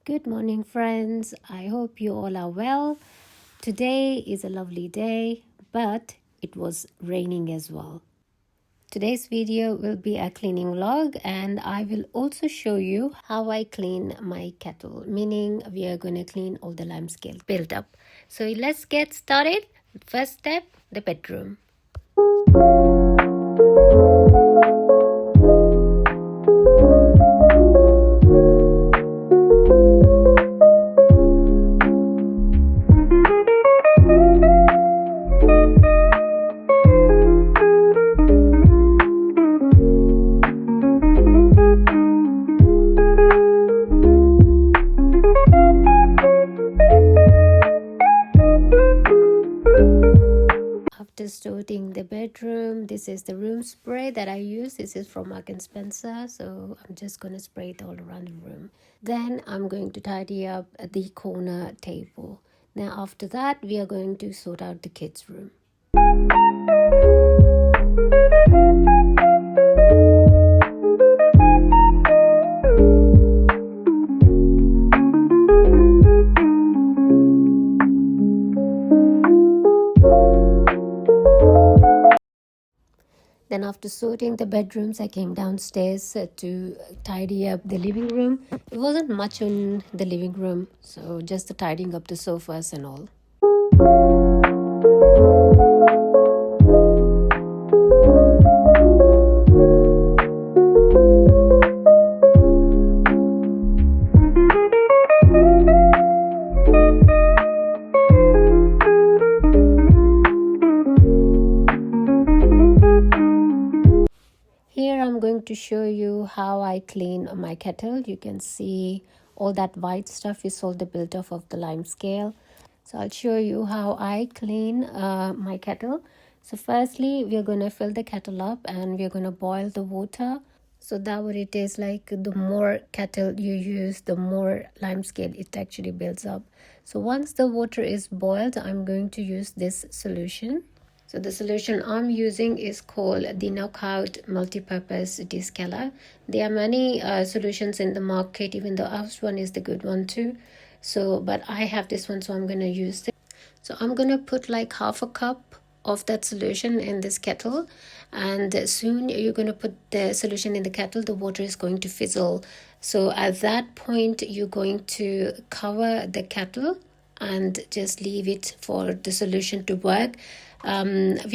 Good morning, friends. I hope you all are well. Today is a lovely day, but it was raining as well. Today's video will be a cleaning vlog, and I will also show you how I clean my kettle, meaning we are going to clean all the limescale built up. So let's get started. First step, the bedroom. After sorting the bedroom, this is the room spray that I use. This is from Mark & Spencer, so I'm just going to spray it all around the room. Then I'm going to tidy up the corner table. Now after that, we are going to sort out the kids' room. Then after sorting the bedrooms, I came downstairs to tidy up the living room. It wasn't much in the living room, so just the tidying up the sofas and all. Here I'm going to show you how I clean my kettle. You can see all that white stuff is all the build-up of the limescale. So I'll show you how I clean my kettle. So firstly, we're going to fill the kettle up and we're going to boil the water. So that what it is, like the more kettle you use, the more limescale it actually builds up. So once the water is boiled, I'm going to use this solution. So the solution I'm using is called the Knockout Multi-Purpose Descaler. There are many solutions in the market, even though ours one is the good one too. So, but I have this one, so I'm going to use it. So I'm going to put like half a cup of that solution in this kettle, and soon you're going to put the solution in the kettle. The water is going to fizzle. So at that point, you're going to cover the kettle and just leave it for the solution to work. We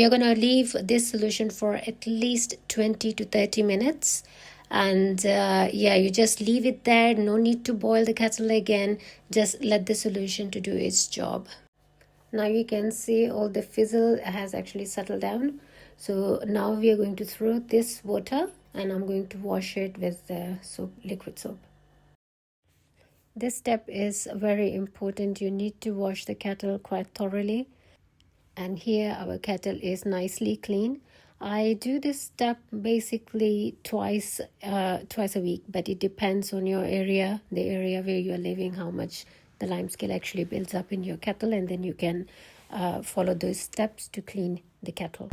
are going to leave this solution for at least 20 to 30 minutes. And yeah, you just leave it there. No need to boil the kettle again. Just let the solution to do its job. Now you can see all the fizzle has actually settled down. So now we are going to throw this water and I'm going to wash it with the soap, liquid soap. This step is very important. You need to wash the kettle quite thoroughly. And here our kettle is nicely clean. I do this step basically twice a week, but it depends on your area, the area where you're living, how much the limescale actually builds up in your kettle, and then you can follow those steps to clean the kettle.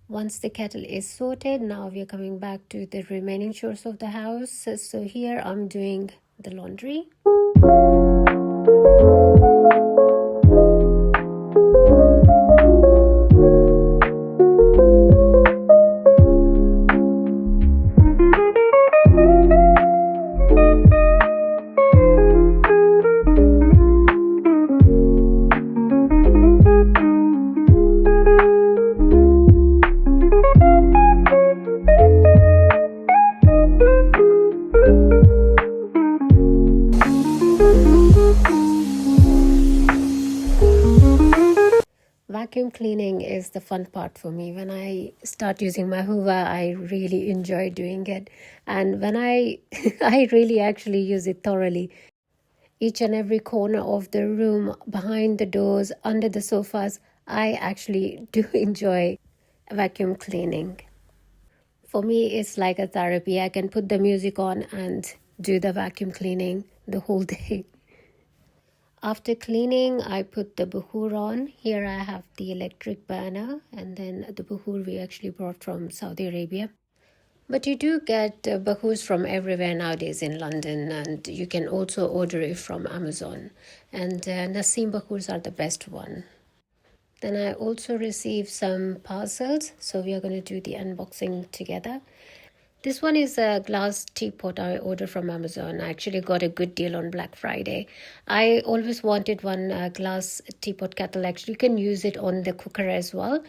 Once the kettle is sorted, now we are coming back to the remaining chores of the house. So here I'm doing the laundry. Vacuum cleaning is the fun part for me. When I start using my Hoover, I really enjoy doing it. And when I really actually use it thoroughly. Each and every corner of the room, behind the doors, under the sofas, I actually do enjoy vacuum cleaning. For me, it's like a therapy. I can put the music on and do the vacuum cleaning the whole day. After cleaning, I put the buhur on. Here I have the electric burner, and then the buhur we actually brought from Saudi Arabia. But you do get bahus from everywhere nowadays in London, and you can also order it from Amazon. And Naseem bahus are the best one. Then I also received some parcels, so we are going to do the unboxing together. This one is a glass teapot I ordered from Amazon. I actually got a good deal on Black Friday. I always wanted one glass teapot kettle. Actually, you can use it on the cooker as well.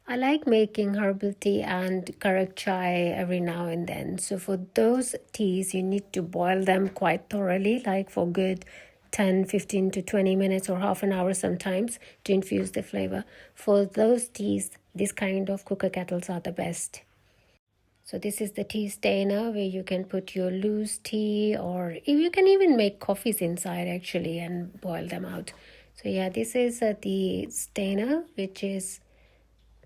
I like making herbal tea and karak chai every now and then. So for those teas, you need to boil them quite thoroughly, like for good 10, 15 to 20 minutes or half an hour sometimes to infuse the flavor. For those teas, this kind of cooker kettles are the best. So this is the tea stainer where you can put your loose tea, or you can even make coffees inside actually and boil them out. So yeah, this is the stainer, which is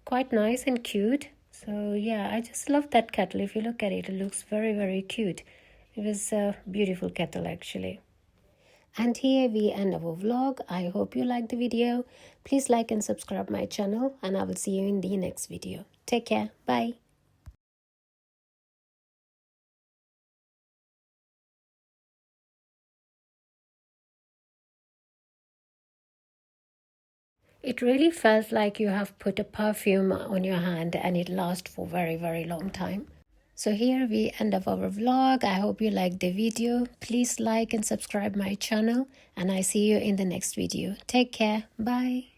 quite nice and cute. So yeah, I just love that kettle. If you look at it, it looks very, very cute. It was a beautiful kettle actually. And here we end our vlog. I hope you liked the video. Please like and subscribe my channel, and I will see you in the next video. Take care. Bye. It really felt like you have put a perfume on your hand and it lasts for very, very long time. So here we end up our vlog. I hope you liked the video. Please like and subscribe my channel, and I see you in the next video. Take care. Bye.